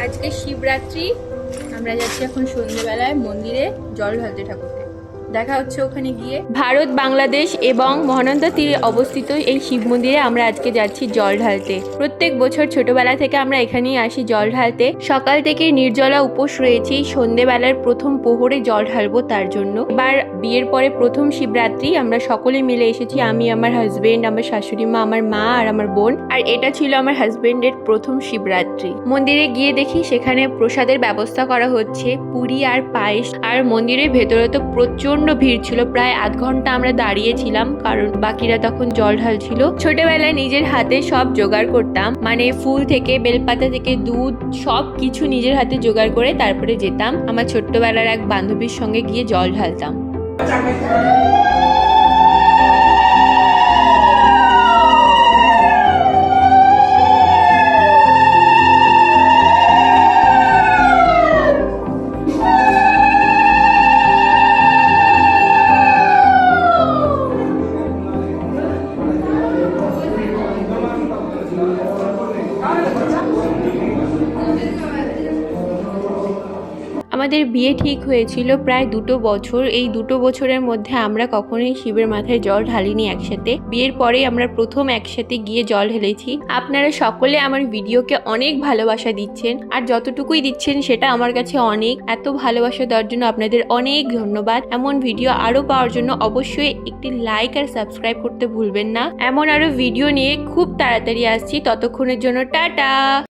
আজকে শিবরাত্রি, আমরা যাচ্ছি এখন সন্ধ্যেবেলায় মন্দিরে জল ঢালতে ঠাকুরকে। দেখা হচ্ছে ওখানে গিয়ে। ভারত, বাংলাদেশ এবং মহানন্দা তীরে অবস্থিত এই শিব মন্দিরে আমরা আজকে যাচ্ছি জল ঢালতে। প্রত্যেক বছর ছোটবেলা থেকে আমরা এখানেই আসি জল ঢালতে। সকাল থেকে নির্জলা উপোস রয়েছি, সন্ধ্যেবেলার প্রথম প্রহরে জল ঢালবো তার জন্য। এবার বিয়ের পরে প্রথম শিবরাত্রি আমরা সকলে মিলে এসেছি, আমি, আমার হাজবেন্ড, আমার শাশুড়ি মা, আমার মা আর আমার বোন। আর এটা ছিল আমার হাজবেন্ডের প্রথম শিবরাত্রি। মন্দিরে গিয়ে দেখি সেখানে প্রসাদের ব্যবস্থা করা হচ্ছে, পুরি আর পায়েস। আর মন্দিরের ভেতরে তো প্রচন্ড ভিড় ছিল, প্রায় আধ ঘন্টা আমরা দাঁড়িয়েছিলাম, কারণ বাকিরা তখন জল ঢালছিল। ছোটবেলায় নিজের হাতে সব জোগাড় করতাম, মানে ফুল থেকে বেলপাতা থেকে দুধ সব কিছু নিজের হাতে জোগাড় করে তারপরে যেতাম আমার ছোট্টবেলার এক বান্ধবীর সঙ্গে গিয়ে জল ঢালতাম। আমাদের বিয়ে ঠিক হয়েছিল প্রায় 2 বছর। এই 2 বছরের মধ্যে আমরা কখনোই শিবের মাথায় জল ঢালিনি একসাথে। বিয়ের পরে আমরা প্রথম একসাথে গিয়ে জল ঢেলেছি। আপনারা সকলে আমার ভিডিওকে অনেক ভালোবাসা দিচ্ছেন, আর যতটুকুই দিচ্ছেন সেটা আমার কাছে অনেক। এত ভালোবাসা দেওয়ার জন্য আপনাদের অনেক ধন্যবাদ। এমন ভিডিও আরো পাওয়ার জন্য অবশ্যই একটি লাইক আর সাবস্ক্রাইব করতে ভুলবেন না। এমন আরো ভিডিও নিয়ে খুব তাড়াতাড়ি আসছি, ততক্ষণের জন্য টাটা।